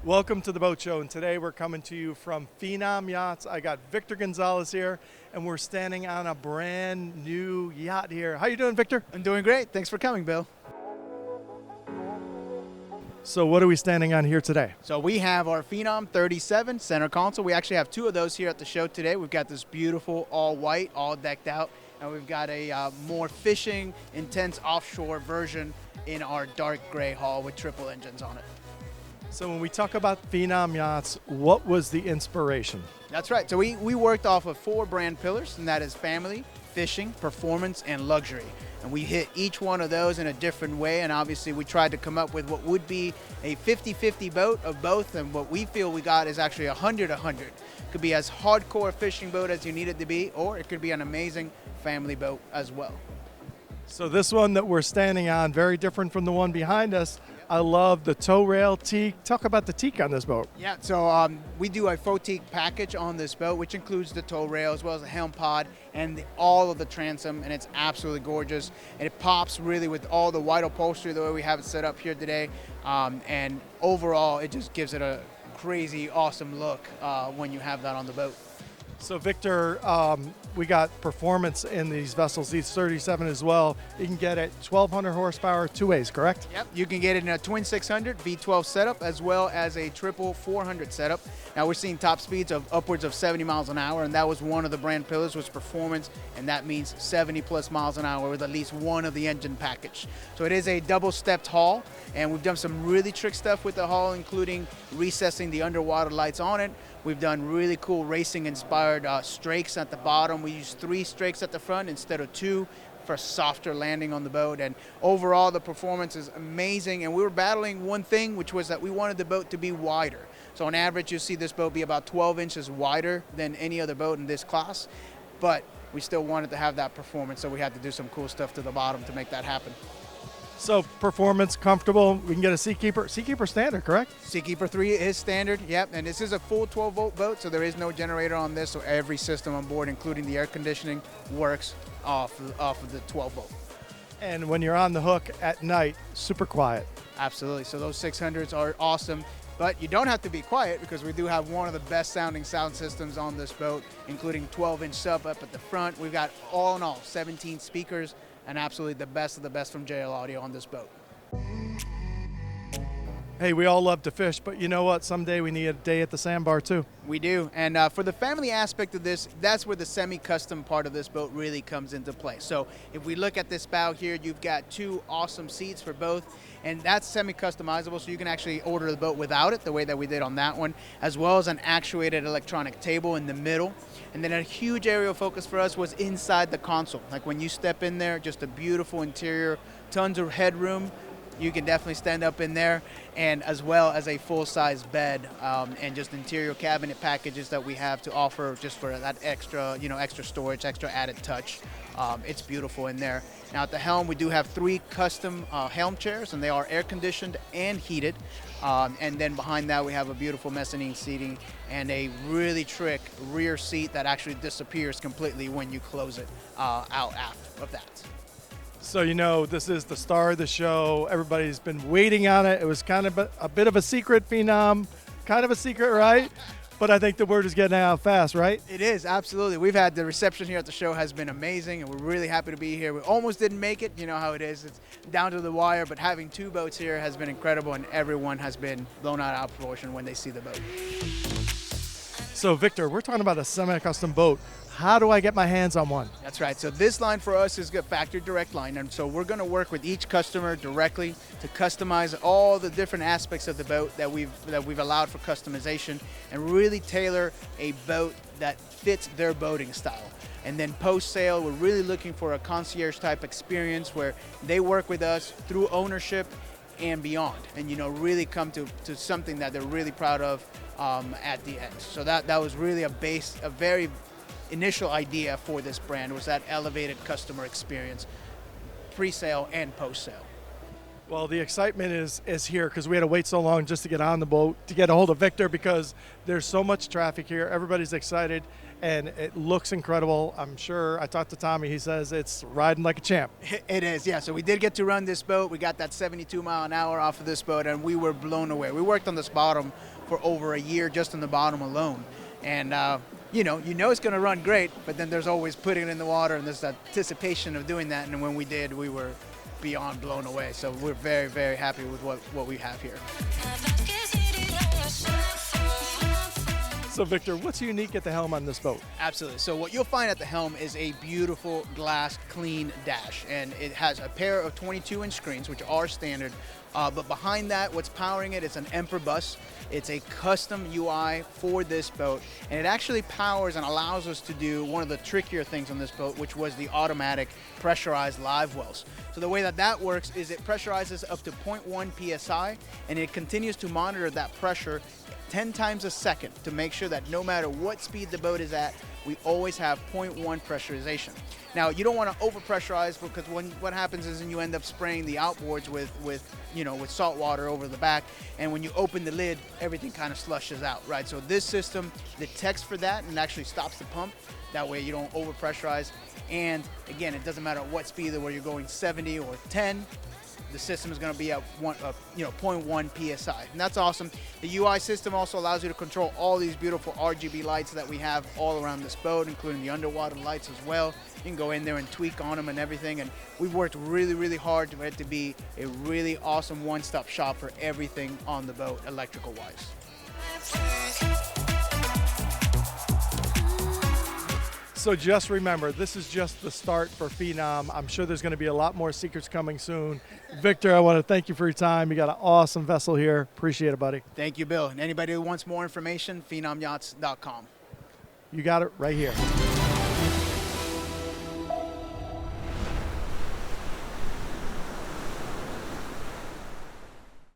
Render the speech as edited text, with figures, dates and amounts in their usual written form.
Welcome to the Boat Show, and today we're coming to you from Phenom Yachts. I got Victor Gonzalez here, and we're standing on a brand new yacht here. How you doing, Victor? I'm doing great. Thanks for coming, Bill. So what are we standing on here today? So we have our Phenom 37 center console. We actually have two of those here at the show today. We've got this beautiful all white, all decked out, and we've got a more fishing, intense offshore version in our dark gray hull with triple engines on it. So when we talk about Phenom Yachts, what was the inspiration? That's right. So we worked off of 4 brand pillars, and that is family, fishing, performance, and luxury. And we hit each one of those in a different way, and obviously we tried to come up with what would be a 50-50 boat of both, and what we feel we got is actually 100-100. Could be as hardcore a fishing boat as you need it to be, or it could be an amazing family boat as well. So this one that we're standing on, very different from the one behind us. I love the tow rail teak. Talk about the teak on this boat. Yeah, so we do a faux teak package on this boat, which includes the tow rail as well as the helm pod and all of the transom, and it's absolutely gorgeous. And it pops really with all the white upholstery the way we have it set up here today. And overall, it just gives it a crazy, awesome look when you have that on the boat. So Victor, we got performance in these vessels, these 37 as well. You can get it 1,200 horsepower, 2 ways, correct? Yep, you can get it in a twin 600 V12 setup as well as a triple 400 setup. Now we're seeing top speeds of upwards of 70 miles an hour, and that was one of the brand pillars was performance, and that means 70 plus miles an hour with at least one of the engine package. So it is a double stepped hull, and we've done some really trick stuff with the hull, including recessing the underwater lights on it. We've done really cool racing inspired strakes at the bottom. We use 3 strakes at the front instead of 2 for softer landing on the boat. And overall, the performance is amazing. And we were battling one thing, which was that we wanted the boat to be wider. So on average, you'll see this boat be about 12 inches wider than any other boat in this class. But we still wanted to have that performance, so we had to do some cool stuff to the bottom to make that happen. So performance, comfortable. We can get a Seakeeper standard, correct? Seakeeper 3 is standard, yep, and this is a full 12-volt boat, so there is no generator on this, so every system on board, including the air conditioning, works off of the 12-volt. And when you're on the hook at night, super quiet. Absolutely, so those 600s are awesome, but you don't have to be quiet because we do have one of the best sounding sound systems on this boat, including 12-inch sub up at the front. We've got, all in all, 17 speakers, and absolutely the best of the best from JL Audio on this boat. Hey, we all love to fish, but you know what? Someday we need a day at the sandbar too. We do, and for the family aspect of this, that's where the semi-custom part of this boat really comes into play. So if we look at this bow here, you've got 2 awesome seats for both, and that's semi-customizable, so you can actually order the boat without it, the way that we did on that one, as well as an actuated electronic table in the middle. And then a huge area of focus for us was inside the console. Like when you step in there, just a beautiful interior, tons of headroom. You can definitely stand up in there, and as well as a full-size bed and just interior cabinet packages that we have to offer just for that extra, extra storage, extra added touch. It's beautiful in there. Now at the helm, we do have 3 custom helm chairs, and they are air-conditioned and heated. And then behind that, we have a beautiful mezzanine seating and a really trick rear seat that actually disappears completely when you close it out after of that. So this is the star of the show. Everybody's been waiting on it. It was kind of a bit of a secret, Phenom. Kind of a secret, right? But I think the word is getting out fast, right? It is, absolutely. We've had the reception here at the show has been amazing, and we're really happy to be here. We almost didn't make it. You know how it is. It's down to the wire, but having 2 boats here has been incredible, and everyone has been blown out of proportion when they see the boat. So, Victor, we're talking about a semi-custom boat. How do I get my hands on one? That's right. So this line for us is a factory direct line, and so we're going to work with each customer directly to customize all the different aspects of the boat that we've allowed for customization, and really tailor a boat that fits their boating style. And then post-sale, we're really looking for a concierge type experience where they work with us through ownership and beyond, and really come to something that they're really proud of at the end. So that was really a very initial idea for this brand, was that elevated customer experience, pre-sale and post-sale. Well, the excitement is here because we had to wait so long just to get on the boat, to get a hold of Victor, because there's so much traffic here. Everybody's excited, and it looks incredible. I'm sure, I talked to Tommy, he says it's riding like a champ. It is, yeah. So we did get to run this boat. We got that 72 mile an hour off of this boat, and we were blown away. We worked on this bottom for over a year just on the bottom alone. And you know it's going to run great, but then there's always putting it in the water, and there's that anticipation of doing that. And when we did, we were beyond blown away. So we're very, very happy with what we have here. So Victor, what's unique at the helm on this boat? Absolutely. So what you'll find at the helm is a beautiful glass clean dash, and it has a pair of 22-inch screens, which are standard. But behind that, what's powering it is an Emperor bus. It's a custom UI for this boat, and it actually powers and allows us to do one of the trickier things on this boat, which was the automatic pressurized live wells. So the way that works is it pressurizes up to 0.1 psi, and it continues to monitor that pressure 10 times a second to make sure that no matter what speed the boat is at, we always have 0.1 pressurization. Now, you don't want to over-pressurize, because what happens is you end up spraying the outboards with salt water over the back, and when you open the lid, everything kind of slushes out, right? So this system detects for that and actually stops the pump. That way you don't over-pressurize. And again, it doesn't matter what speed, whether you're going 70 or 10, the system is going to be at 0.1 psi, and that's awesome. The UI system also allows you to control all these beautiful RGB lights that we have all around this boat, including the underwater lights as well. You can go in there and tweak on them and everything, and we've worked really, really hard for it to be a really awesome one-stop shop for everything on the boat, electrical-wise. So just remember, this is just the start for Phenom. I'm sure there's going to be a lot more secrets coming soon. Victor, I want to thank you for your time. You got an awesome vessel here. Appreciate it, buddy. Thank you, Bill. And anybody who wants more information, phenomyachts.com. You got it right here.